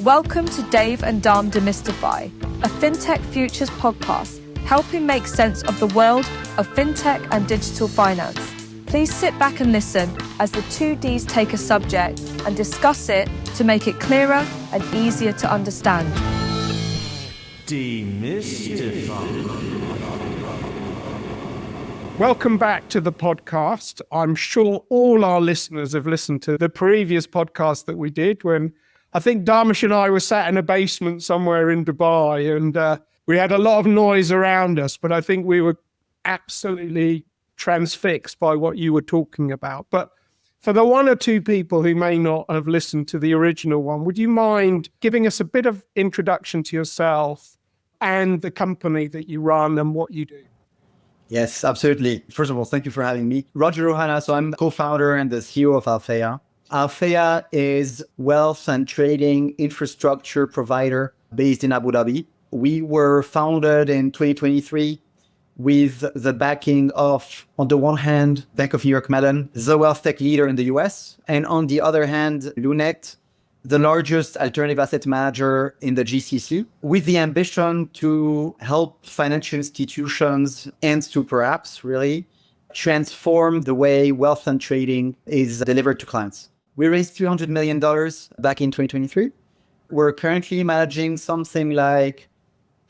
Welcome to Dave and Dom Demystify, a FinTech Futures podcast, helping make sense of the world of FinTech and digital finance. Please sit back and listen as the two Ds take a subject and discuss it to make it clearer and easier to understand. Demystify. Welcome back to the podcast. I'm sure all our listeners have listened to the previous podcast that we did when I think Dharmesh and I were sat in a basement somewhere in Dubai, and we had a lot of noise around us, but I think we were absolutely transfixed by what you were talking about. But for the one or two people who may not have listened to the original one, would you mind giving us a bit of introduction to yourself and the company that you run and what you do? Yes, absolutely. First of all, thank you for having me. Roger Rouhana, so I'm co-founder and the CEO of Alpheya. Alpheya is wealth and trading infrastructure provider based in Abu Dhabi. We were founded in 2023 with the backing of, on the one hand, Bank of New York Mellon, the wealth tech leader in the US, and on the other hand, Lunate, the largest alternative asset manager in the GCC, with the ambition to help financial institutions and super apps really transform the way wealth and trading is delivered to clients. We raised $300 million back in 2023. We're currently managing something like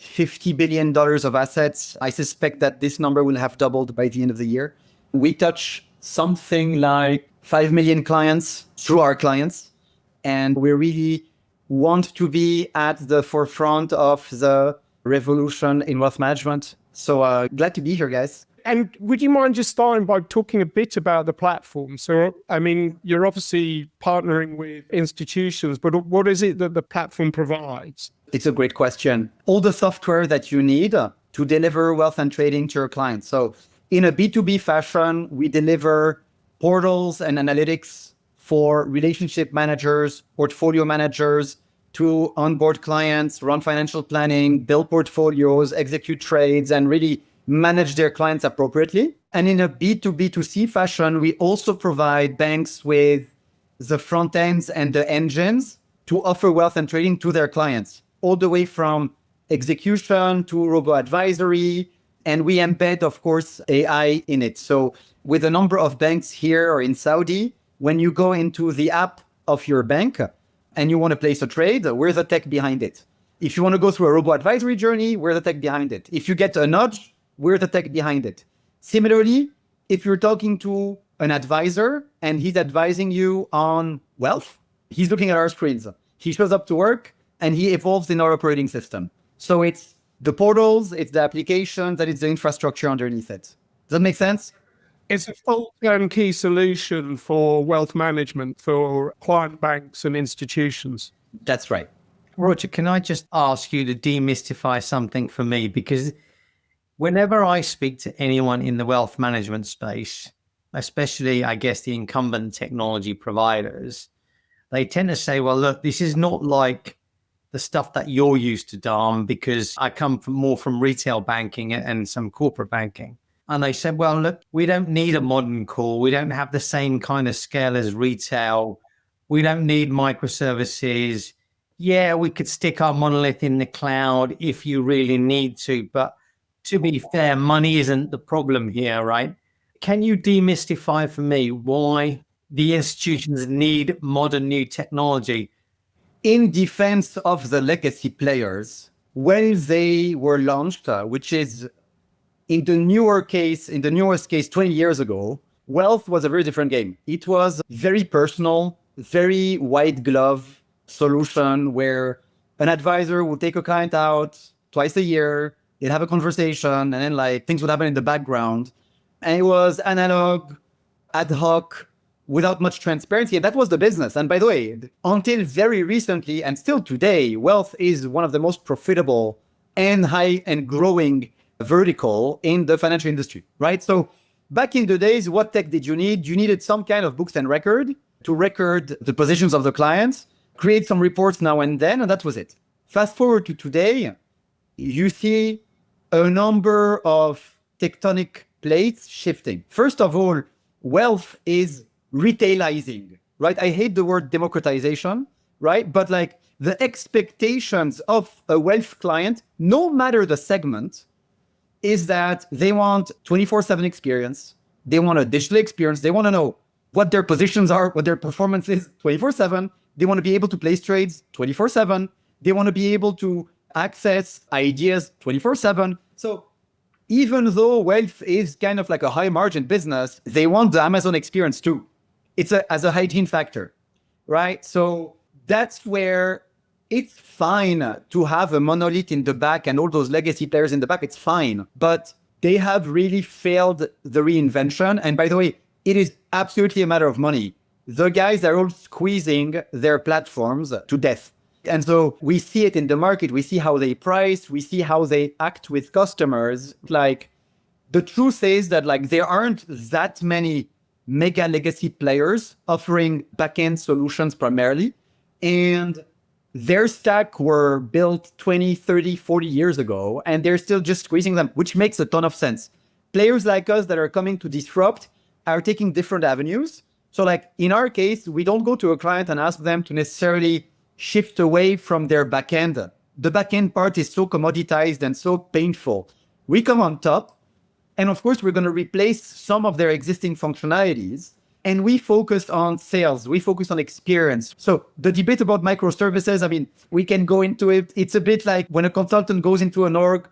$50 billion of assets. I suspect that this number will have doubled by the end of the year. We touch something like 5 million clients through our clients. And we really want to be at the forefront of the revolution in wealth management. So glad to be here, guys. And would you mind just starting by talking a bit about the platform? So, I mean, you're obviously partnering with institutions, but what is it that the platform provides? It's a great question. All the software that you need to deliver wealth and trading to your clients. So in a B2B fashion, we deliver portals and analytics for relationship managers, portfolio managers to onboard clients, run financial planning, build portfolios, execute trades, and really manage their clients appropriately. And in a B2B2C fashion, we also provide banks with the front ends and the engines to offer wealth and trading to their clients, all the way from execution to robo-advisory. And we embed, of course, AI in it. So with a number of banks here or in Saudi, when you go into the app of your bank and you want to place a trade, we're the tech behind it. If you want to go through a robo-advisory journey, we're the tech behind it. If you get a nudge, we're the tech behind it. Similarly, if you're talking to an advisor and he's advising you on wealth, he's looking at our screens. He shows up to work and he evolves in our operating system. So it's the portals, it's the applications, and it's the infrastructure underneath it. Does that make sense? It's a full turnkey solution for wealth management for client banks and institutions. That's right. Roger, can I just ask you to demystify something for me? Because whenever I speak to anyone in the wealth management space, especially, I guess, the incumbent technology providers, they tend to say, well, look, this is not like the stuff that you're used to, Dom, because I come more from retail banking and some corporate banking. And they said, well, look, we don't need a modern core. We don't have the same kind of scale as retail. We don't need microservices. Yeah, we could stick our monolith in the cloud if you really need to. But to be fair, money isn't the problem here, right? Can you demystify for me why the institutions need modern new technology? In defense of the legacy players, when they were launched, which is in the newest case 20 years ago, wealth was a very different game. It was very personal, very white glove solution where an advisor would take a client out twice a year, they'd have a conversation, and then like things would happen in the background. And it was analog, ad hoc, without much transparency. And that was the business. And by the way, until very recently and still today, wealth is one of the most profitable and high and growing vertical in the financial industry, right? So back in the days, what tech did you need? You needed some kind of books and record to record the positions of the clients, create some reports now and then, and that was it. Fast forward to today, you see a number of tectonic plates shifting. First of all, wealth is retailizing, right? I hate the word democratization, right? But like the expectations of a wealth client, no matter the segment, is that they want 24/7 experience. They want a digital experience. They want to know what their positions are, what their performance is 24/7. They want to be able to place trades 24/7. They want to be able to access ideas 24/7. So even though wealth is kind of like a high margin business, they want the Amazon experience too. It's as a hygiene factor, right? So that's where it's fine to have a monolith in the back and all those legacy players in the back. It's fine, but they have really failed the reinvention. And by the way, it is absolutely a matter of money. The guys are all squeezing their platforms to death. And so we see it in the market. We see how they price. We see how they act with customers. Like, the truth is that like there aren't that many mega legacy players offering backend solutions primarily. And their stack were built 20, 30, 40 years ago, and they're still just squeezing them, which makes a ton of sense. Players like us that are coming to disrupt are taking different avenues. So like in our case, we don't go to a client and ask them to necessarily shift away from their backend. The backend part is so commoditized and so painful. We come on top, and of course, we're going to replace some of their existing functionalities. And we focus on sales. We focus on experience. So the debate about microservices, I mean, we can go into it. It's a bit like when a consultant goes into an org,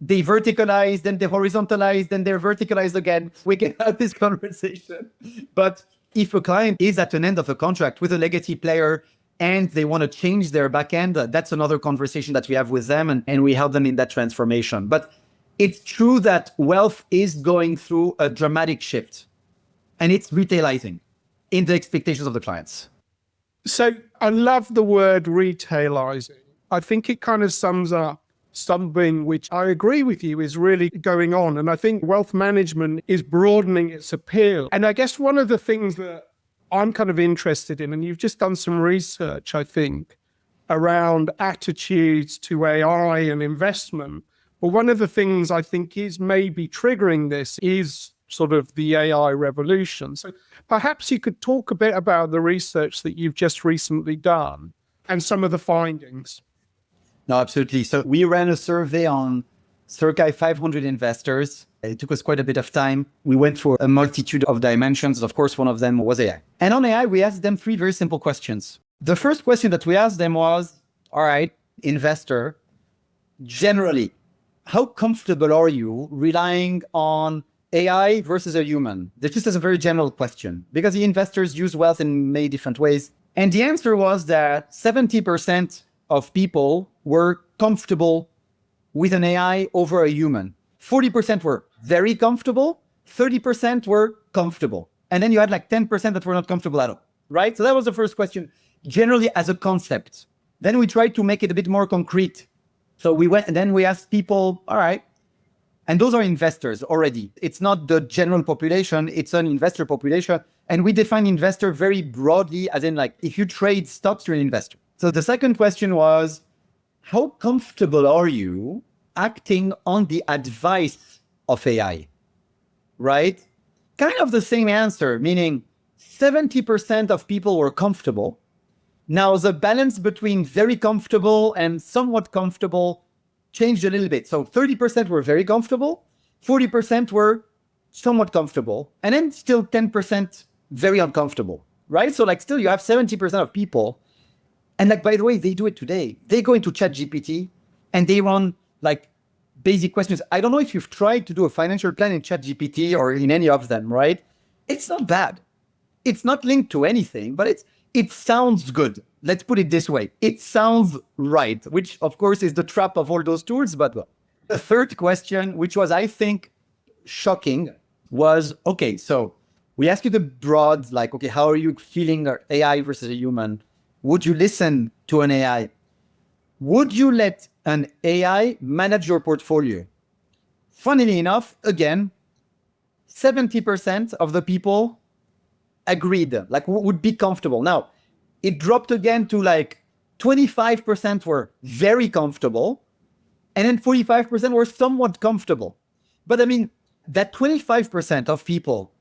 they verticalize, then they horizontalize, then they're verticalized again. We can have this conversation. But if a client is at an end of a contract with a legacy player and they want to change their backend, that's another conversation that we have with them, and we help them in that transformation. But it's true that wealth is going through a dramatic shift. And it's retailizing in the expectations of the clients. So I love the word retailizing. I think it kind of sums up something which I agree with you is really going on. And I think wealth management is broadening its appeal. And I guess one of the things that I'm kind of interested in, and you've just done some research, I think, around attitudes to AI and investment. Well, one of the things I think is maybe triggering this is sort of the AI revolution. So perhaps you could talk a bit about the research that you've just recently done and some of the findings. No, absolutely. So we ran a survey on circa 500 investors. It took us quite a bit of time. We went through a multitude of dimensions. Of course, one of them was AI. And on AI, we asked them 3 very simple questions. The first question that we asked them was, all right, investor, generally, how comfortable are you relying on AI versus a human? This is a very general question because the investors use wealth in many different ways. And the answer was that 70% of people were comfortable with an AI over a human. 40% were very comfortable, 30% were comfortable. And then you had like 10% that were not comfortable at all, right? So that was the first question, generally as a concept. Then we tried to make it a bit more concrete. So we went and then we asked people, all right, and those are investors already. It's not the general population, it's an investor population. And we define investor very broadly, as in like, if you trade stocks, you're an investor. So the second question was, how comfortable are you acting on the advice of AI, right? Kind of the same answer, meaning 70% of people were comfortable. Now the balance between very comfortable and somewhat comfortable changed a little bit. So 30% were very comfortable, 40% were somewhat comfortable, and then still 10% very uncomfortable, right? So like still you have 70% of people. And like, by the way, they do it today. They go into ChatGPT and they run like basic questions. I don't know if you've tried to do a financial plan in ChatGPT or in any of them, right? It's not bad. It's not linked to anything, but it sounds good. Let's put it this way. It sounds right, which of course is the trap of all those tools. But the third question, which was, I think, shocking, was, okay, so we ask you the broad, like, okay, how are you feeling AI versus a human? Would you listen to an AI? Would you let an AI manage your portfolio? Funnily enough, again, 70% of the people agreed, like would be comfortable. Now, it dropped again to like 25% were very comfortable, and then 45% were somewhat comfortable. But I mean, that 25% of people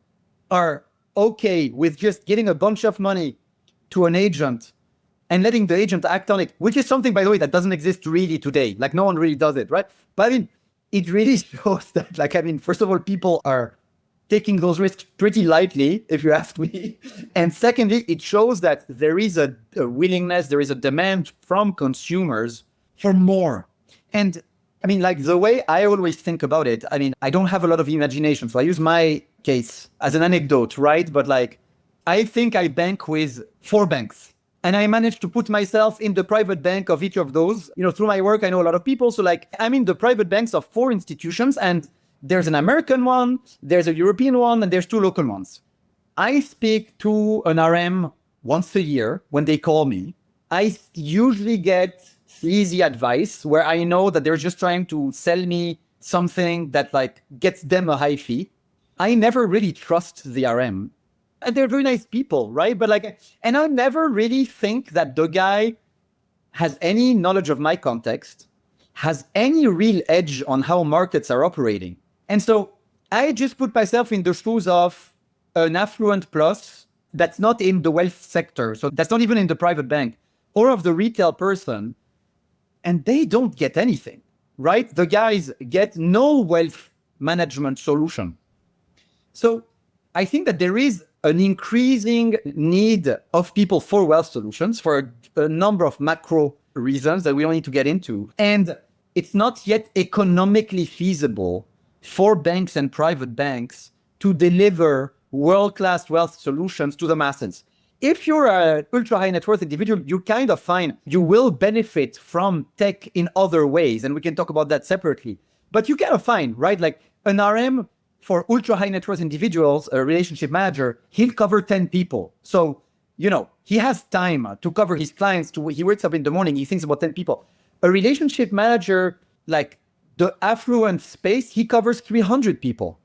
are okay with just getting a bunch of money to an agent and letting the agent act on it, which is something, by the way, that doesn't exist really today. Like no one really does it, right? But I mean, it really shows that, like, I mean, first of all, people are taking those risks pretty lightly, if you ask me. And secondly, it shows that there is a willingness, there is a demand from consumers for more. And I mean, like the way I always think about it, I mean, I don't have a lot of imagination. So I use my case as an anecdote, right? But like, I think I bank with 4 banks. And I managed to put myself in the private bank of each of those. You know, through my work, I know a lot of people. So like, I'm in the private banks of 4 institutions, and there's an American one, there's a European one, and there's 2 local ones. I speak to an RM once a year when they call me. I usually get sleazy advice where I know that they're just trying to sell me something that like gets them a high fee. I never really trust the RM. And they're very nice people, right? But like, and I never really think that the guy has any knowledge of my context, has any real edge on how markets are operating. And so I just put myself in the shoes of an affluent plus that's not in the wealth sector. So that's not even in the private bank, or of the retail person. And they don't get anything, right? The guys get no wealth management solution. So I think that there is an increasing need of people for wealth solutions for a number of macro reasons that we don't need to get into. And it's not yet economically feasible for banks and private banks to deliver world-class wealth solutions to the masses. If you're an ultra high net worth individual, you kind of find you will benefit from tech in other ways. And we can talk about that separately. But you kind of find, right? Like an RM for ultra high net worth individuals, a relationship manager, he'll cover 10 people. So, you know, he has time to cover his clients. He wakes up in the morning, he thinks about 10 people. A relationship manager, like the affluent space, he covers 300 people.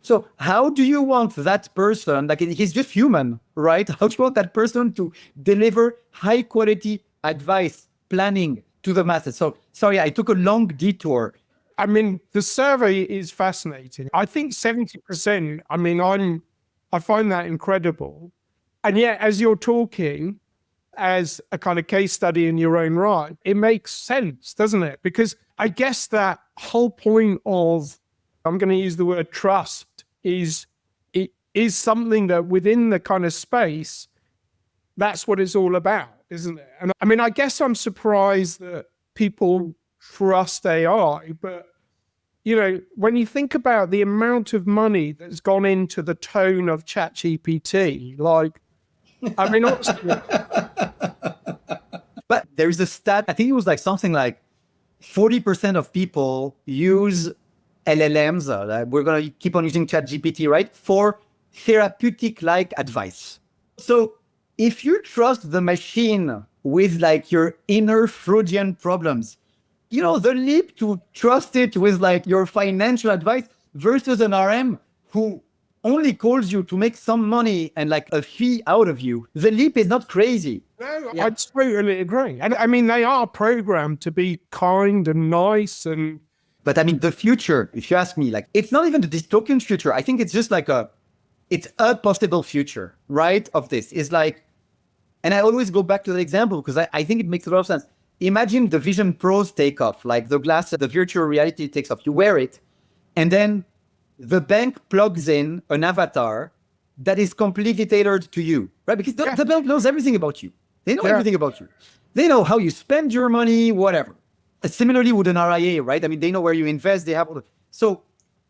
So how do you want that person, like he's just human, right? How do you want that person to deliver high quality advice, planning to the masses? So sorry, I took a long detour. I mean, the survey is fascinating. I think 70%, I mean, I find that incredible. And yet, as you're talking, as a kind of case study in your own right, it makes sense, doesn't it? Because I guess that whole point of, I'm going to use the word trust, is something that within the kind of space, that's what it's all about, isn't it? And I mean, I guess I'm surprised that people trust AI, but you know, when you think about the amount of money that's gone into the tone of ChatGPT, like, I mean, but there is a stat, I think it was like something like 40% of people use LLMs, we're going to keep on using ChatGPT, right? For therapeutic-like advice. So if you trust the machine with like your inner Freudian problems, you know, the leap to trust it with like your financial advice versus an RM who only calls you to make some money and like a fee out of you, the leap is not crazy. No, yeah. I totally agree. And I mean, they are programmed to be kind and nice and... But I mean, the future, if you ask me, like, it's not even the dystopian future. I think it's just like it's a possible future, right? Of this is like, and I always go back to the example because I think it makes a lot of sense. Imagine the Vision Pros take off, like the glasses, the virtual reality takes off. You wear it, and then the bank plugs in an avatar that is completely tailored to you, right? Because the bank knows everything about you. They know everything about you. They know how you spend your money, whatever. Similarly with an RIA, right? I mean, they know where you invest. They have all the... So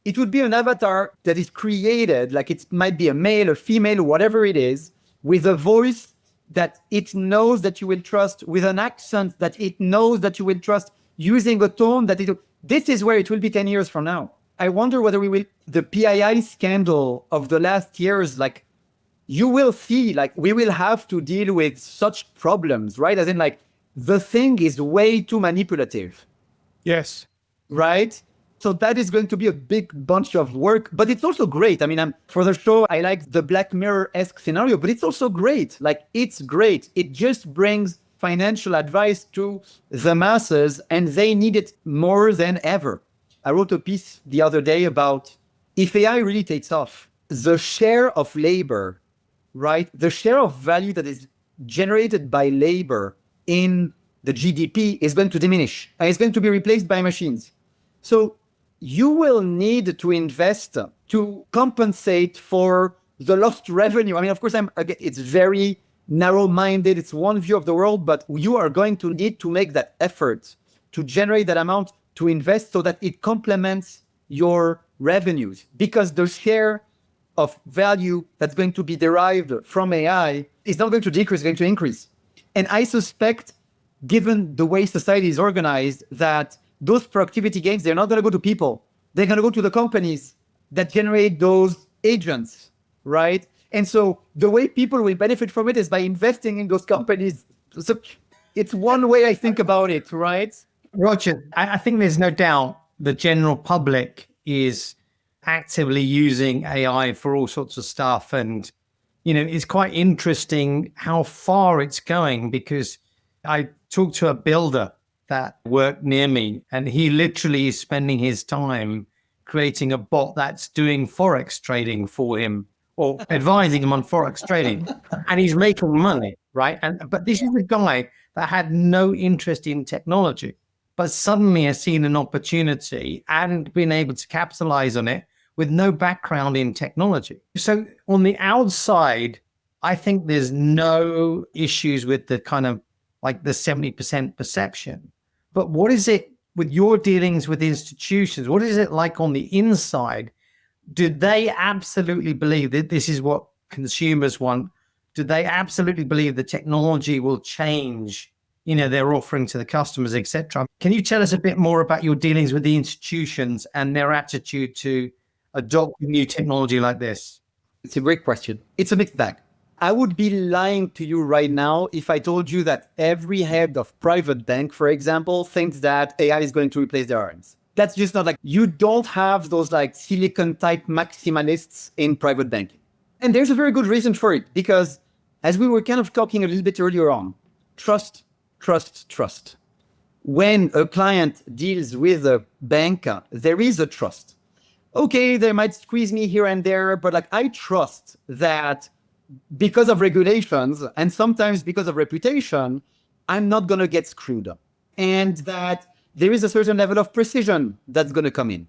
it would be an avatar that is created, like it might be a male, a female, whatever it is, with a voice that it knows that you will trust, with an accent that it knows that you will trust, using a tone that it... This is where it will be 10 years from now. I wonder whether we will... The PII scandal of the last years, like, you will see, like, we will have to deal with such problems, right? As in, like, the thing is way too manipulative. Yes. Right? So that is going to be a big bunch of work, but it's also great. I mean, for the show, I like the Black Mirror-esque scenario, but it's also great. Like, it's great. It just brings financial advice to the masses, and they need it more than ever. I wrote a piece the other day about if AI really takes off, the share of labor, right? The share of value that is generated by labor in the GDP is going to diminish and it's going to be replaced by machines. So you will need to invest to compensate for the lost revenue. I mean, of course, it's very narrow-minded. It's one view of the world, but you are going to need to make that effort to generate that amount to invest so that it complements your revenues, because the share of value that's going to be derived from AI is not going to decrease, it's going to increase. And I suspect, given the way society is organized, that those productivity gains, they're not going to go to people. They're going to go to the companies that generate those agents, right? And so the way people will benefit from it is by investing in those companies. So it's one way I think about it, right? Roger, I think there's no doubt the general public is actively using AI for all sorts of stuff. And, it's quite interesting how far it's going, because I talked to a builder that worked near me, and he literally is spending his time creating a bot that's doing Forex trading for him or advising him on Forex trading, and he's making money, right? But this is a guy that had no interest in technology, but suddenly has seen an opportunity and been able to capitalize on it with no background in technology. So on the outside, I think there's no issues with the kind of like the 70% perception. But what is it with your dealings with institutions? What is it like on the inside? Do they absolutely believe that this is what consumers want? Do they absolutely believe the technology will change, their offering to the customers, etc.? Can you tell us a bit more about your dealings with the institutions and their attitude to adopt new technology like this? It's a great question. It's a mixed bag. I would be lying to you right now if I told you that every head of private bank, for example, thinks that AI is going to replace their RMs. That's just not you don't have those silicon type maximalists in private banking. And there's a very good reason for it, because as we were kind of talking a little bit earlier on, trust. When a client deals with a bank, there is a trust. Okay, they might squeeze me here and there, but I trust that because of regulations and sometimes because of reputation, I'm not going to get screwed up. And that there is a certain level of precision that's going to come in.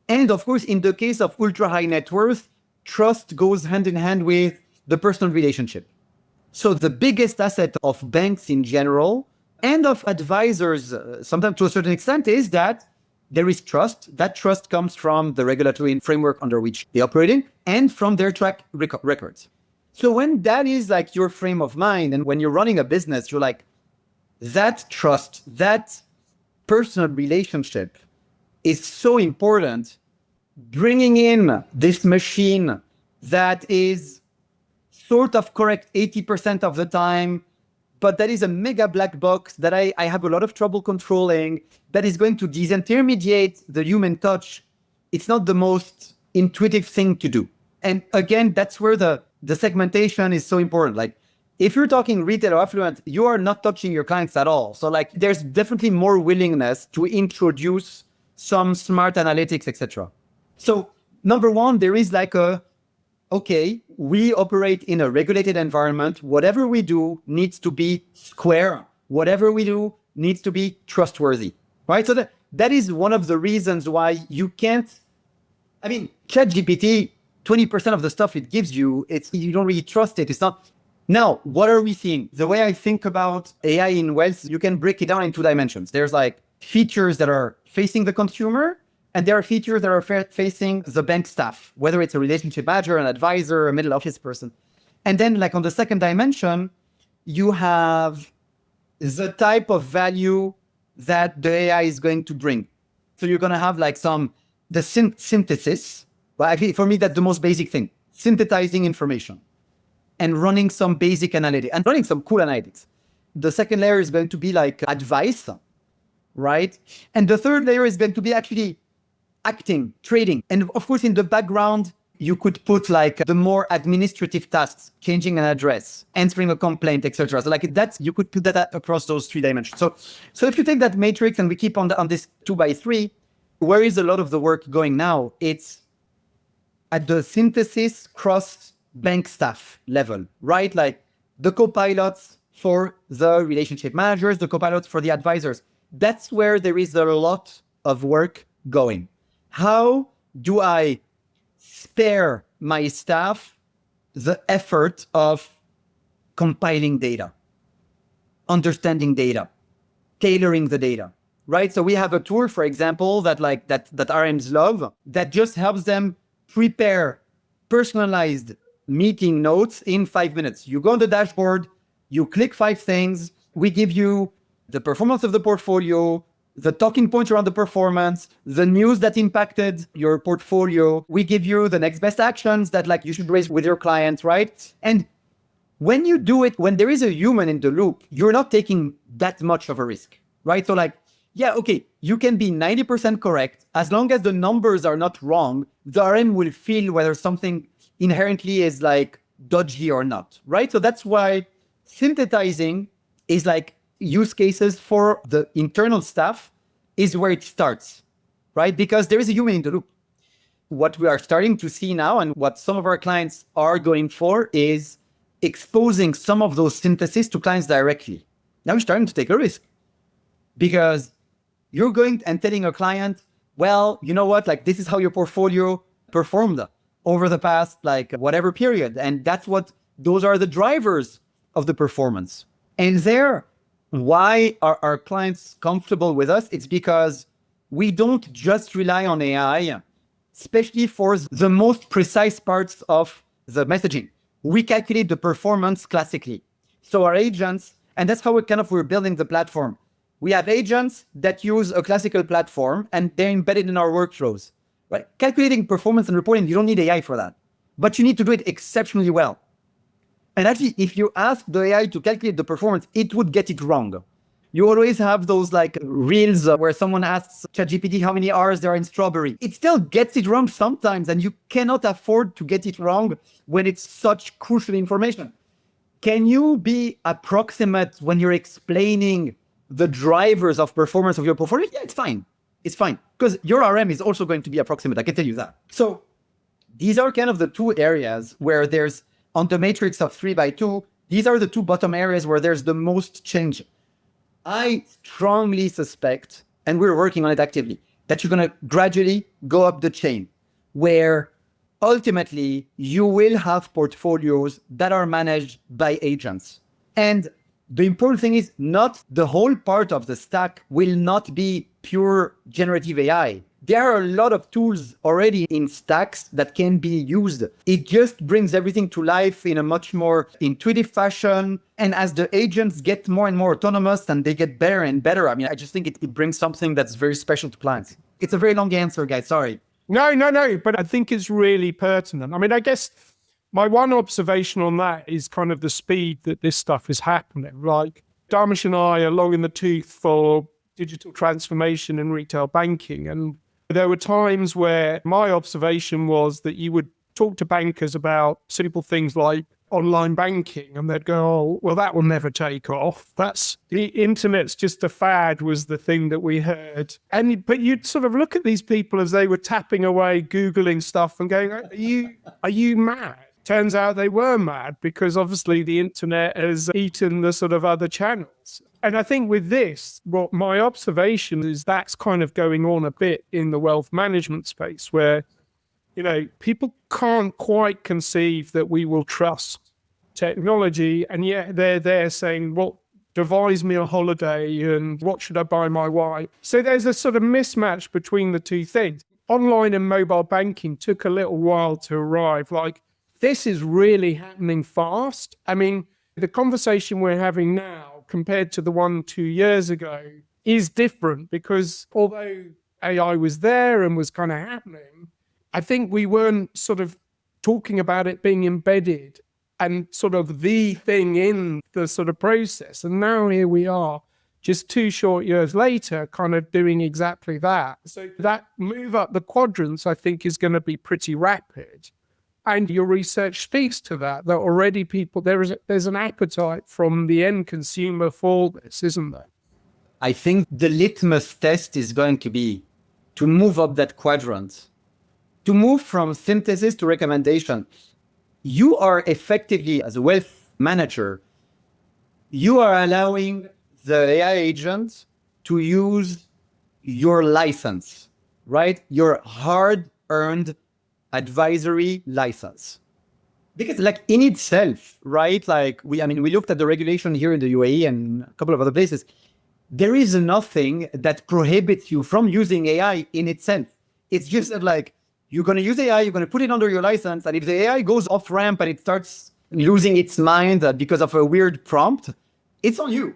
And of course, in the case of ultra high net worth, trust goes hand in hand with the personal relationship. So the biggest asset of banks in general and of advisors, sometimes to a certain extent, is that there is trust. That trust comes from the regulatory framework under which they operate in and from their track records. So when that is your frame of mind, and when you're running a business, you're that trust, that personal relationship is so important. Bringing in this machine that is sort of correct 80% of the time, but that is a mega black box that I have a lot of trouble controlling, that is going to disintermediate the human touch. It's not the most intuitive thing to do. And again, that's where the segmentation is so important. If you're talking retail or affluent, you are not touching your clients at all. So there's definitely more willingness to introduce some smart analytics, etc. So number one, there is okay, we operate in a regulated environment. Whatever we do needs to be square. Whatever we do needs to be trustworthy, right? So that is one of the reasons why you can't, ChatGPT, 20% of the stuff it gives you, you don't really trust it. It's not. Now, what are we seeing? The way I think about AI in wealth, you can break it down in two dimensions. There's features that are facing the consumer, and there are features that are facing the bank staff, whether it's a relationship manager, an advisor, a middle office person. And then on the second dimension, you have the type of value that the AI is going to bring. So you're going to have the synthesis. But actually, for me, that's the most basic thing. Synthesizing information and running some basic analytics and running some cool analytics. The second layer is going to be advice, right? And the third layer is going to be actually acting, trading. And of course, in the background, you could put the more administrative tasks, changing an address, answering a complaint, etc. So you could put that across those three dimensions. So if you take that matrix and we keep on this 2x3, where is a lot of the work going now? It's at the synthesis cross bank staff level, right? The co-pilots for the relationship managers, the copilots, for the advisors. That's where there is a lot of work going. How do I spare my staff the effort of compiling data, understanding data, tailoring the data, right? So we have a tool, for example, that RMs love, that just helps them prepare personalized meeting notes in 5 minutes. You go on the dashboard, you click 5 things, we give you the performance of the portfolio, the talking points around the performance, the news that impacted your portfolio. We give you the next best actions that you should raise with your clients, right? And when you do it, when there is a human in the loop, you're not taking that much of a risk, right? So yeah, okay, you can be 90% correct. As long as the numbers are not wrong, the RM will feel whether something inherently is dodgy or not, right? So that's why synthesizing is use cases for the internal staff is where it starts, right? Because there is a human in the loop. What we are starting to see now and what some of our clients are going for is exposing some of those syntheses to clients directly. Now you're starting to take a risk because you're going and telling a client, well, you know what, this is how your portfolio performed over the past whatever period. And those are the drivers of the performance. And why are our clients comfortable with us? It's because we don't just rely on AI, especially for the most precise parts of the messaging. We calculate the performance classically. So our agents, and that's how we're building the platform. We have agents that use a classical platform and they're embedded in our workflows. Right? Calculating performance and reporting, you don't need AI for that, but you need to do it exceptionally well. And actually, if you ask the AI to calculate the performance, it would get it wrong. You always have those reels where someone asks ChatGPT how many R's there are in strawberry. It still gets it wrong sometimes, and you cannot afford to get it wrong when it's such crucial information. Can you be approximate when you're explaining the drivers of performance of your portfolio? Yeah, it's fine. It's fine. Because your RM is also going to be approximate. I can tell you that. So these are kind of the two areas where there's, on the matrix of 3x2, these are the two bottom areas where there's the most change. I strongly suspect, and we're working on it actively, that you're going to gradually go up the chain where ultimately you will have portfolios that are managed by agents. And the important thing is not the whole part of the stack will not be pure generative AI. There are a lot of tools already in stacks that can be used. It just brings everything to life in a much more intuitive fashion. And as the agents get more and more autonomous and they get better and better, I just think it brings something that's very special to clients. It's a very long answer, guys. Sorry. No, but I think it's really pertinent. I guess my one observation on that is kind of the speed that this stuff is happening. Dharmesh and I are long in the tooth for digital transformation in retail banking. And there were times where my observation was that you would talk to bankers about simple things like online banking, and they'd go, oh, well, that will never take off. That's the internet's just a fad was the thing that we heard. But you'd sort of look at these people as they were tapping away, Googling stuff and going, are you mad? Turns out they were mad because obviously the internet has eaten the sort of other channels. And I think with this, what my observation is that's kind of going on a bit in the wealth management space where, people can't quite conceive that we will trust technology. And yet they're there saying, well, devise me a holiday and what should I buy my wife? So there's a sort of mismatch between the two things. Online and mobile banking took a little while to arrive. This is really happening fast. The conversation we're having now compared to the one 2 years ago is different because although AI was there and was kind of happening, I think we weren't sort of talking about it being embedded and sort of the thing in the sort of process. And now here we are, just 2 short years later, kind of doing exactly that. So that move up the quadrants, I think, is going to be pretty rapid. And your research speaks to that already there's an appetite from the end consumer for this, isn't there? I think the litmus test is going to be to move up that quadrant, to move from synthesis to recommendation. You are effectively, as a wealth manager, you are allowing the AI agent to use your license, right? Your hard-earned advisory license. Because like in itself, right? Like we looked at the regulation here in the UAE and a couple of other places. There is nothing that prohibits you from using AI in itself. It's just that like, you're going to use AI, you're going to put it under your license. And if the AI goes off ramp and it starts losing its mind because of a weird prompt, it's on you,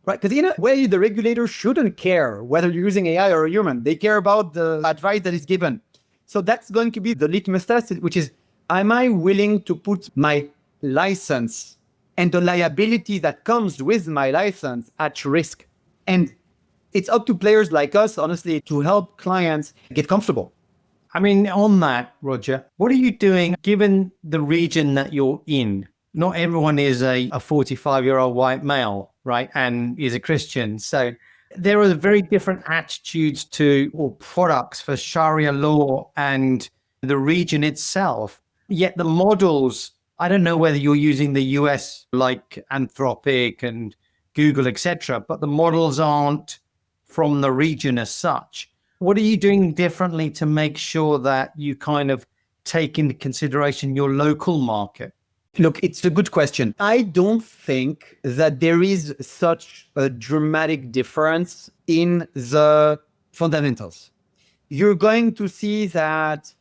right? Because in a way, the regulator shouldn't care whether you're using AI or a human. They care about the advice that is given. So that's going to be the litmus test, which is, am I willing to put my license and the liability that comes with my license at risk? And it's up to players like us, honestly, to help clients get comfortable. I mean, on that, Roger, what are you doing given the region that you're in? Not everyone is a 45-year-old white male, right? And is a Christian. So there are very different attitudes to or products for Sharia law and the region itself. Yet the models, I don't know whether you're using the US like Anthropic and Google, etc., but the models aren't from the region as such. What are you doing differently to make sure that you kind of take into consideration your local market? Look, it's a good question. I don't think that there is such a dramatic difference in the fundamentals. You're going to see that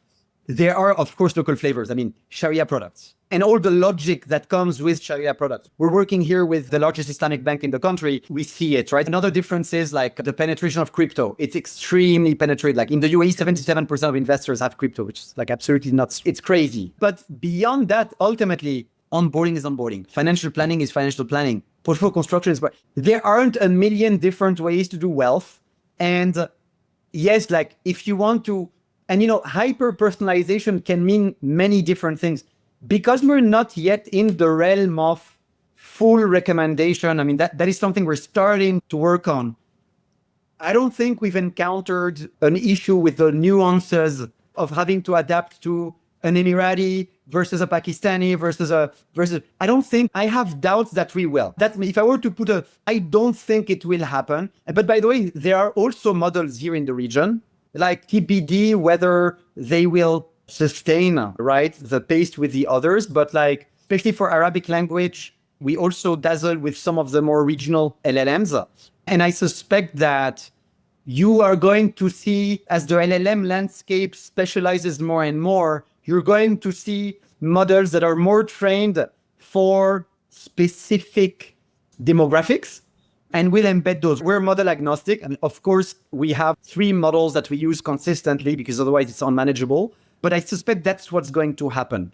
there are, of course, local flavors. I mean, Sharia products and all the logic that comes with Sharia products. We're working here with the largest Islamic bank in the country. We see it, right? Another difference is like the penetration of crypto. It's extremely penetrated. Like in the UAE, 77% of investors have crypto, which is like absolutely nuts. It's crazy. But beyond that, ultimately, onboarding is onboarding. Financial planning is financial planning. Portfolio construction is, there aren't a million different ways to do wealth. And yes, like if you want to, and hyper personalization can mean many different things. Because we're not yet in the realm of full recommendation, I mean, that is something we're starting to work on. I don't think we've encountered an issue with the nuances of having to adapt to an Emirati versus a Pakistani versus I don't think, I have doubts that we will. That if I were to I don't think it will happen. But by the way, there are also models here in the region, like TBD, whether they will sustain, right, the pace with the others. But like, especially for Arabic language, we also dazzle with some of the more regional LLMs. And I suspect that you are going to see, as the LLM landscape specializes more and more, you're going to see models that are more trained for specific demographics, and we'll embed those. We're model agnostic. And of course, we have 3 models that we use consistently because otherwise it's unmanageable. But I suspect that's what's going to happen.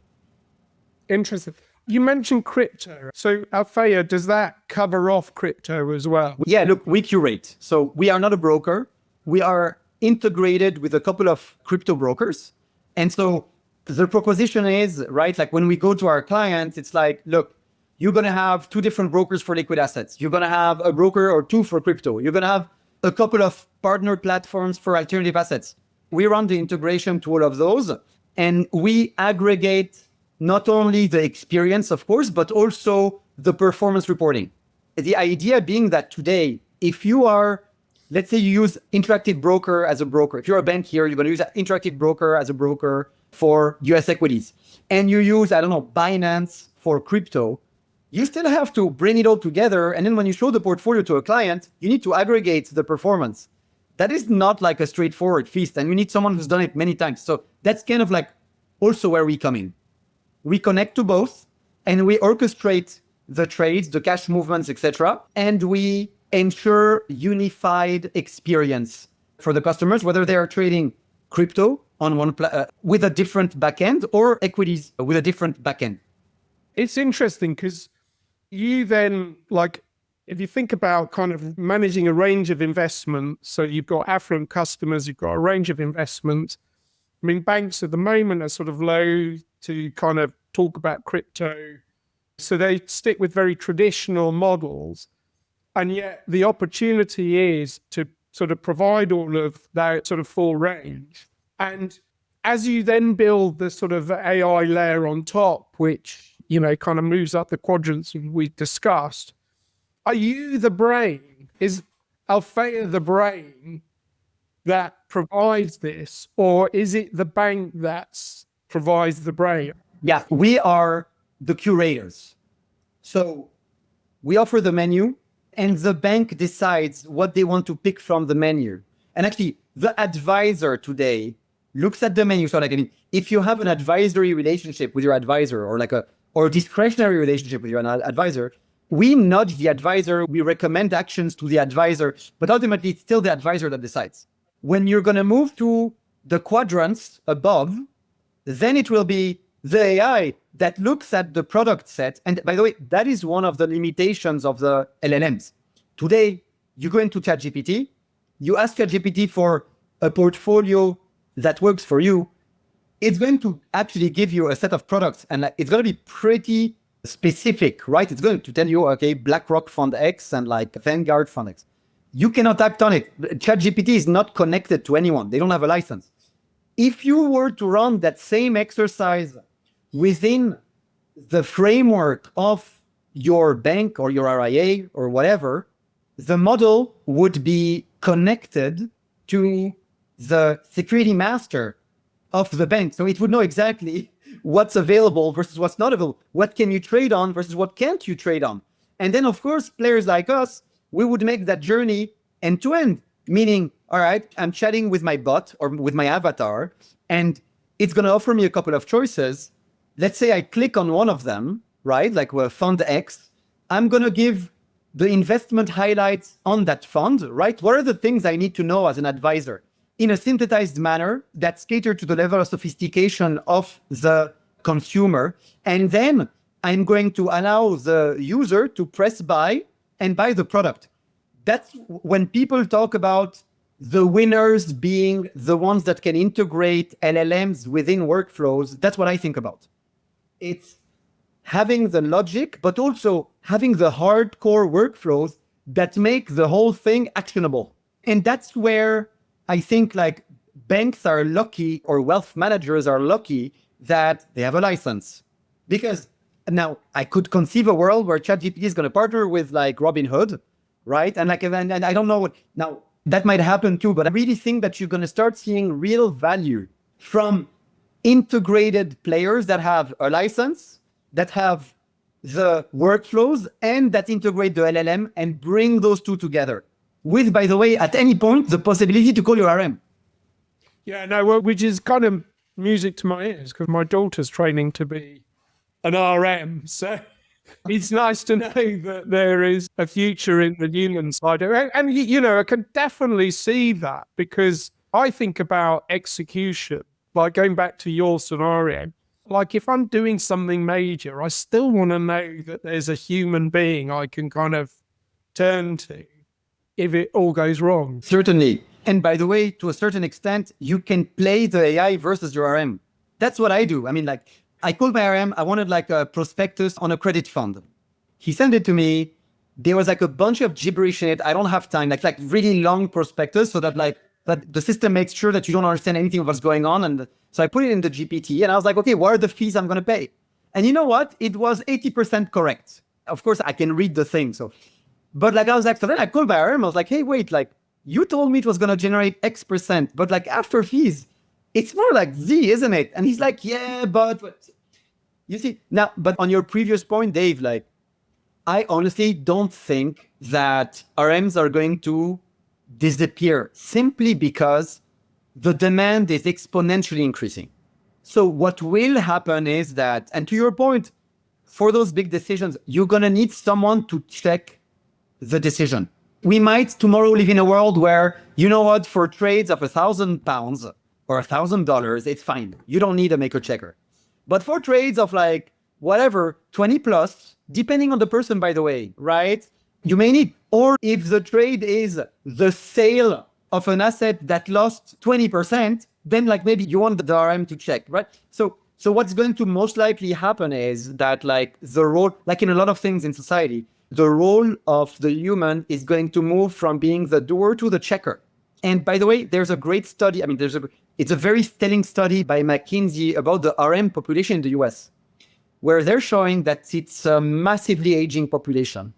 Interesting. You mentioned crypto. So Alpheya, does that cover off crypto as well? Yeah, look, we curate. So we are not a broker. We are integrated with a couple of crypto brokers. And so the proposition is, right, like when we go to our clients, it's like, look, you're going to have 2 different brokers for liquid assets. You're going to have a broker or 2 for crypto. You're going to have a couple of partner platforms for alternative assets. We run the integration to all of those, and we aggregate not only the experience, of course, but also the performance reporting. The idea being that today, if you are, let's say you use Interactive Broker as a broker. If you're a bank here, you're going to use Interactive Broker as a broker for US equities. And you use, I don't know, Binance for crypto. You still have to bring it all together. And then when you show the portfolio to a client, you need to aggregate the performance. That is not like a straightforward feast, and you need someone who's done it many times. So that's kind of like also where we come in. We connect to both, and we orchestrate the trades, the cash movements, etc., and we ensure unified experience for the customers, whether they are trading crypto on one with a different backend or equities with a different backend. It's interesting because you then, like, if you think about kind of managing a range of investments, so you've got affluent customers, you've got a range of investments. I mean, banks at the moment are sort of low to kind of talk about crypto. So they stick with very traditional models. And yet the opportunity is to sort of provide all of that sort of full range. And as you then build the sort of AI layer on top, which, kind of moves up the quadrants we discussed, Are you the brain? Is Alpheya the brain that provides this, or is it the bank that provides the brain? Yeah, we are the curators. So we offer the menu, and the bank decides what they want to pick from the menu. And actually, the advisor today looks at the menu. So like, I mean, if you have an advisory relationship with your advisor, or like a discretionary relationship with your advisor, we nudge the advisor, we recommend actions to the advisor, but ultimately it's still the advisor that decides. When you're going to move to the quadrants above, then it will be the AI that looks at the product set. And by the way, that is one of the limitations of the LLMs. Today, you go into ChatGPT, you ask ChatGPT for a portfolio that works for you. It's going to actually give you a set of products, and it's going to be pretty specific, right? It's going to tell you, okay, BlackRock Fund X and like Vanguard Fund X. You cannot act on it. ChatGPT is not connected to anyone. They don't have a license. If you were to run that same exercise within the framework of your bank or your RIA or whatever, the model would be connected to the security master of the bank. So it would know exactly what's available versus what's not available. What can you trade on versus what can't you trade on? And then, of course, players like us, we would make that journey end to end, meaning, all right, I'm chatting with my bot or with my avatar, and it's going to offer me a couple of choices. Let's say I click on one of them, right? Like Fund X. I'm going to give the investment highlights on that fund, right? What are the things I need to know as an advisor in a synthesized manner that's catered to the level of sophistication of the consumer? And then I'm going to allow the user to press buy and buy the product. That's when people talk about the winners being the ones that can integrate LLMs within workflows. That's what I think about. It's having the logic, but also having the hardcore workflows that make the whole thing actionable. And that's where I think like banks are lucky, or wealth managers are lucky that they have a license. Because now I could conceive a world where ChatGPT is going to partner with like Robinhood, right? And like, and I don't know what, now that might happen too, but I really think that you're going to start seeing real value from integrated players that have a license, that have the workflows, and that integrate the LLM and bring those two together. With, by the way, at any point, the possibility to call your RM. Yeah, no, which is kind of music to my ears, because my daughter's training to be an RM. So it's nice to know that there is a future in the human side. And, you know, I can definitely see that, because I think about execution, like going back to your scenario. Like if I'm doing something major, I still want to know that there's a human being I can kind of turn to if it all goes wrong. Certainly. And by the way, to a certain extent, you can play the AI versus your RM. That's what I do. I mean, like, I called my RM, I wanted like a prospectus on a credit fund. He sent it to me. There was like a bunch of gibberish in it. I don't have time, like really long prospectus, so that like, that the system makes sure that you don't understand anything of what's going on. And so I put it in the GPT and I was like, okay, what are the fees I'm going to pay? And you know what? It was 80% correct. Of course, I can read the thing. So, but like, I was like, so then I called my RM. I was like, hey, wait, like you told me it was going to generate X%, but like after fees, it's more like Z, isn't it? And he's like, yeah, but you see now, but on your previous point, Dave, like, I honestly don't think that RMs are going to disappear simply because the demand is exponentially increasing. So what will happen is that, and to your point, for those big decisions, you're going to need someone to check the decision. We might tomorrow live in a world where, you know what, for trades of £1,000 or $1,000, it's fine. You don't need a maker checker. But for trades of like, whatever, 20 plus, depending on the person, by the way, right? You may need, or if the trade is the sale of an asset that lost 20%, then like maybe you want the RM to check, right? So what's going to most likely happen is that like the role, like in a lot of things in society, the role of the human is going to move from being the doer to the checker. And by the way, there's a great study. I mean, it's a very telling study by McKinsey about the RM population in the US, where they're showing that it's a massively aging population.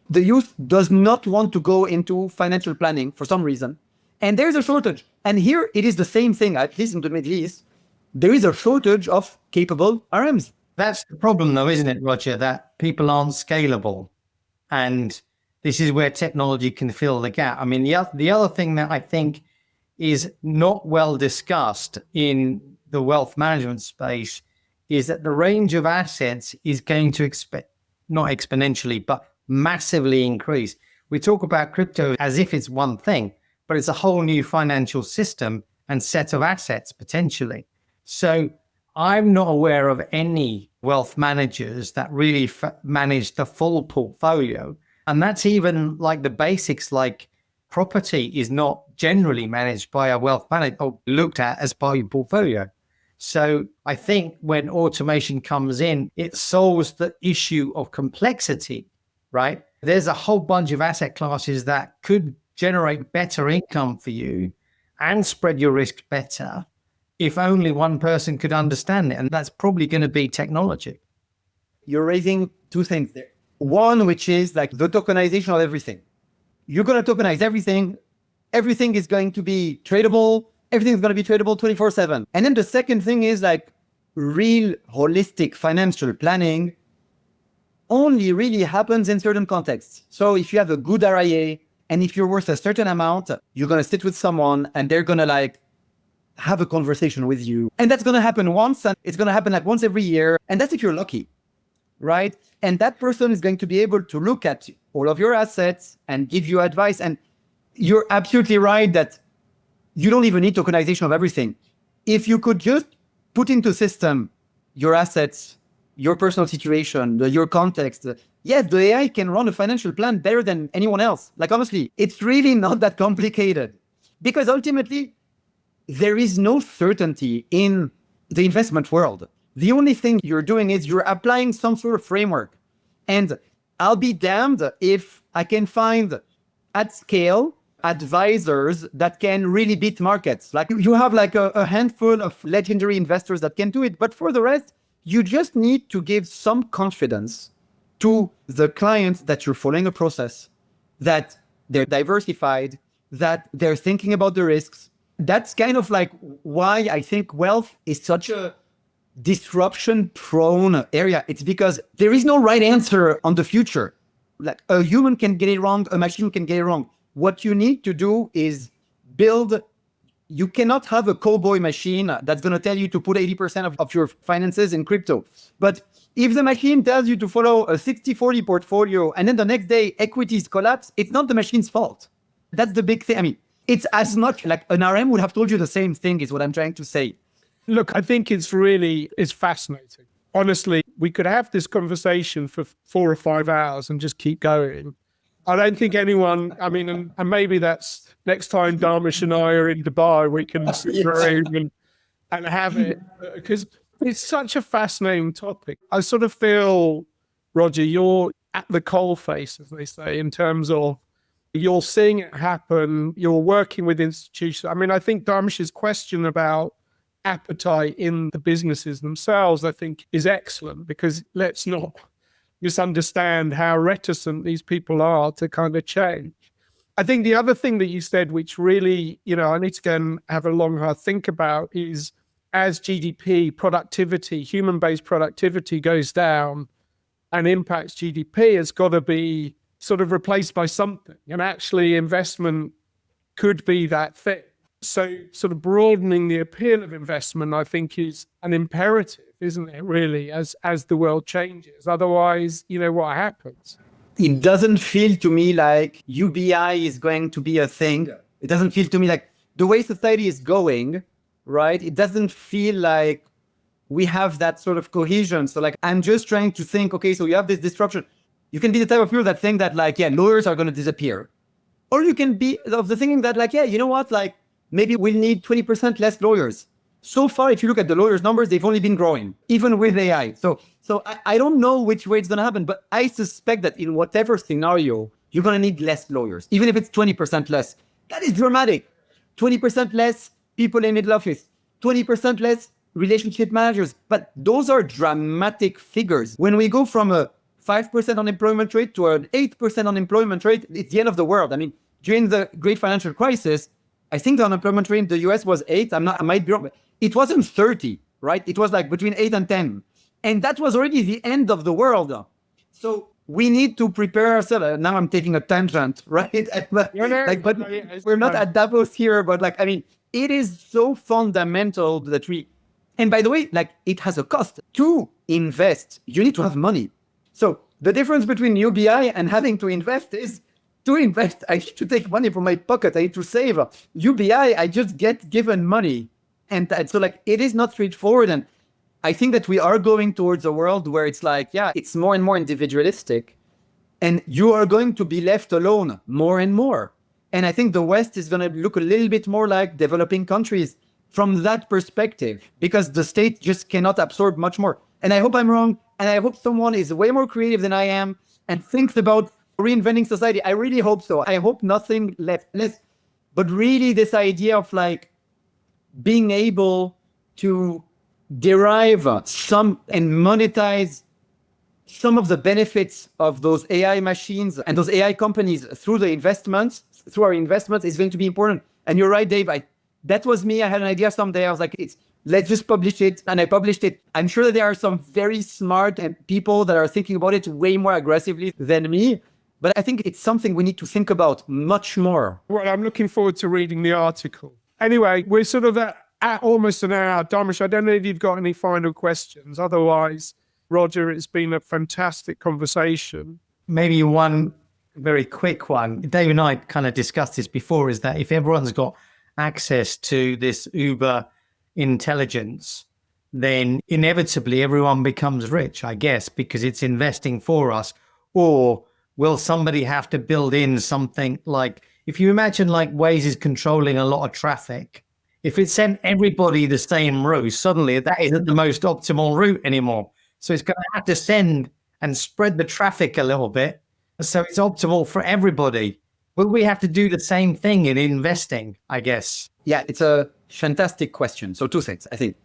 The youth does not want to go into financial planning for some reason. And there's a shortage. And here it is the same thing, at least in the Middle East. There is a shortage of capable RMs. That's the problem, though, isn't it, Roger? That people aren't scalable. And this is where technology can fill the gap. I mean, the other thing that I think is not well discussed in the wealth management space is that the range of assets is going to not exponentially, but massively increase. We talk about crypto as if it's one thing, but it's a whole new financial system and set of assets potentially. So I'm not aware of any wealth managers that really manage the full portfolio. And that's even like the basics, like property is not generally managed by a wealth manager or looked at as part of your portfolio. So I think when automation comes in, it solves the issue of complexity, right? There's a whole bunch of asset classes that could generate better income for you and spread your risk better if only one person could understand it. And that's probably going to be technology. You're raising two things there. One, which is like the tokenization of everything. You're going to tokenize everything. Everything is going to be tradable. Everything is going to be tradable 24/7. And then the second thing is like real holistic financial planning only really happens in certain contexts. So if you have a good RIA and if you're worth a certain amount, you're going to sit with someone and they're going to like have a conversation with you. And that's going to happen once, and it's going to happen like once every year. And that's if you're lucky, right? And that person is going to be able to look at all of your assets and give you advice. And you're absolutely right that you don't even need tokenization of everything. If you could just put into system your assets, your personal situation, your context, yes, the AI can run a financial plan better than anyone else. Like, honestly, it's really not that complicated because ultimately there is no certainty in the investment world. The only thing you're doing is you're applying some sort of framework. And I'll be damned if I can find at scale advisors that can really beat markets. Like you have like a handful of legendary investors that can do it. But for the rest, you just need to give some confidence to the clients that you're following a process, that they're diversified, that they're thinking about the risks. That's kind of like why I think wealth is such a disruption-prone area. It's because there is no right answer on the future. Like a human can get it wrong, a machine can get it wrong. What you need to do is build. You cannot have a cowboy machine that's going to tell you to put 80% of your finances in crypto. But if the machine tells you to follow a 60-40 portfolio and then the next day equities collapse, it's not the machine's fault. That's the big thing. I mean, it's as much like an RM would have told you the same thing is what I'm trying to say. Look, I think it's fascinating. Honestly, we could have this conversation for 4 or 5 hours and just keep going. I don't think anyone, I mean, and maybe that's next time Dharmesh and I are in Dubai, we can sit through and have it, because it's such a fascinating topic. I sort of feel, Roger, you're at the coalface, as they say, in terms of you're seeing it happen, you're working with institutions. I mean, I think Dharmesh's question about appetite in the businesses themselves, I think, is excellent, because let's not misunderstand how reticent these people are to kind of change. I think the other thing that you said, which really, I need to go and have a long, hard think about, is as GDP, productivity, human-based productivity goes down and impacts GDP, it's got to be sort of replaced by something. And actually investment could be that thing. So sort of broadening the appeal of investment, I think, is an imperative, isn't it, really, as the world changes? Otherwise, what happens? It doesn't feel to me like UBI is going to be a thing. It doesn't feel to me like the way society is going, right? It doesn't feel like we have that sort of cohesion. So like, I'm just trying to think, okay, so you have this disruption. You can be the type of people that think that like, yeah, lawyers are going to disappear. Or you can be of the thinking that like, yeah, you know what, like maybe we'll need 20% less lawyers. So far, if you look at the lawyers' numbers, they've only been growing, even with AI. So I don't know which way it's going to happen, but I suspect that in whatever scenario, you're going to need less lawyers, even if it's 20% less. That is dramatic. 20% less people in middle office, 20% less relationship managers. But those are dramatic figures. When we go from a 5% unemployment rate to an 8% unemployment rate, it's the end of the world. I mean, during the great financial crisis, I think the unemployment rate in the US was 8. I might be wrong, but it wasn't 30, right? It was like between 8 and 10. And that was already the end of the world. So we need to prepare ourselves. Now I'm taking a tangent, right? But we're not at Davos here, but like, I mean, it is so fundamental that and by the way, like it has a cost to invest. You need to have money. So the difference between UBI and having to invest is to invest, I need to take money from my pocket. I need to save. UBI, I just get given money. And so like, it is not straightforward. And I think that we are going towards a world where it's like, yeah, it's more and more individualistic. And you are going to be left alone more and more. And I think the West is going to look a little bit more like developing countries from that perspective, because the state just cannot absorb much more. And I hope I'm wrong. And I hope someone is way more creative than I am and thinks about reinventing society. I really hope so. I hope nothing less. But really this idea of like being able to derive some and monetize some of the benefits of those AI machines and those AI companies through our investments is going to be important. And you're right, Dave. That was me. I had an idea someday. I was like, let's just publish it. And I published it. I'm sure that there are some very smart and people that are thinking about it way more aggressively than me. But I think it's something we need to think about much more. Well, I'm looking forward to reading the article. Anyway, we're sort of at almost an hour. Dharmesh, I don't know if you've got any final questions. Otherwise, Roger, it's been a fantastic conversation. Maybe one very quick one. Dave and I kind of discussed this before, is that if everyone's got access to this Uber intelligence, then inevitably everyone becomes rich, I guess, because it's investing for us. Or will somebody have to build in something like, if you imagine like Waze is controlling a lot of traffic, if it sent everybody the same route, suddenly that isn't the most optimal route anymore. So it's going to have to send and spread the traffic a little bit so it's optimal for everybody. Will we have to do the same thing in investing, I guess? Yeah, it's a fantastic question. So two things, I think.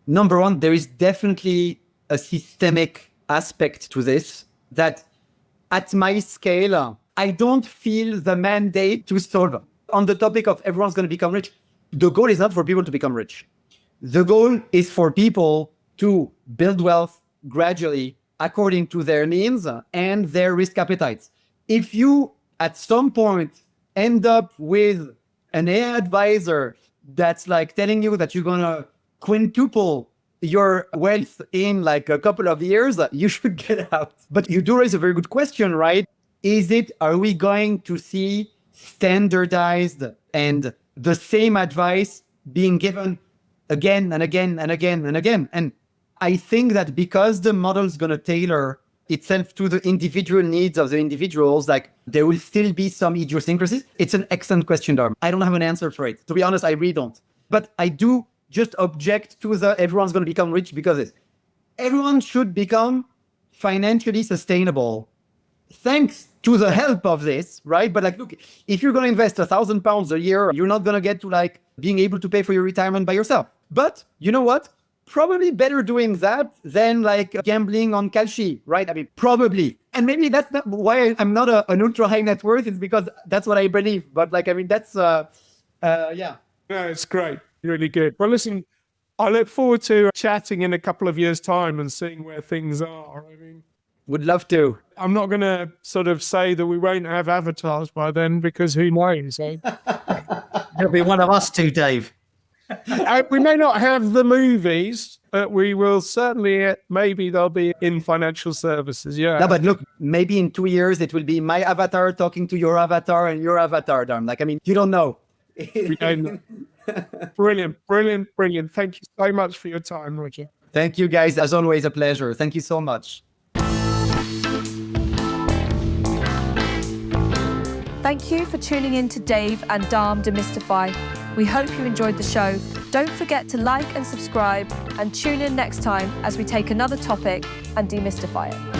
Number one, there is definitely a systemic aspect to this that at my scale, I don't feel the mandate to solve. On the topic of everyone's going to become rich, the goal is not for people to become rich. The goal is for people to build wealth gradually according to their means and their risk appetites. If you at some point end up with an AI advisor that's like telling you that you're going to quintuple your wealth in like a couple of years, you should get out. But you do raise a very good question, right? Are we going to see standardized and the same advice being given again and again and again and again? And I think that because the model is going to tailor itself to the individual needs of the individuals, like there will still be some idiosyncrasies. It's an excellent question, Dharm. I don't have an answer for it. To be honest, I really don't. But I do just object to everyone's going to become rich, because everyone should become financially sustainable thanks to the help of this, right? But like, look, if you're going to invest £1,000 a year, you're not going to get to like being able to pay for your retirement by yourself. But you know what? Probably better doing that than like gambling on Kalshi, right? I mean, probably. And maybe that's not why I'm not an ultra high net worth, is because that's what I believe. But like, I mean, that's, yeah. No, it's great. Really good. Well, listen, I look forward to chatting in a couple of years' time and seeing where things are. I mean, would love to. I'm not going to sort of say that we won't have avatars by then, because who knows? Eh? It'll be one of us two, Dave. We may not have the movies, but we will certainly, maybe they'll be in financial services. Yeah. No, but look, maybe in 2 years, it will be my avatar talking to your avatar and your avatar, Dharm. Like, I mean, you don't know. We don't know. Brilliant, brilliant, brilliant. Thank you so much for your time, Roger. Thank you, guys. As always, a pleasure. Thank you so much. Thank you for tuning in to Dave and Dharm Demystify. We hope you enjoyed the show. Don't forget to like and subscribe, and tune in next time as we take another topic and demystify it.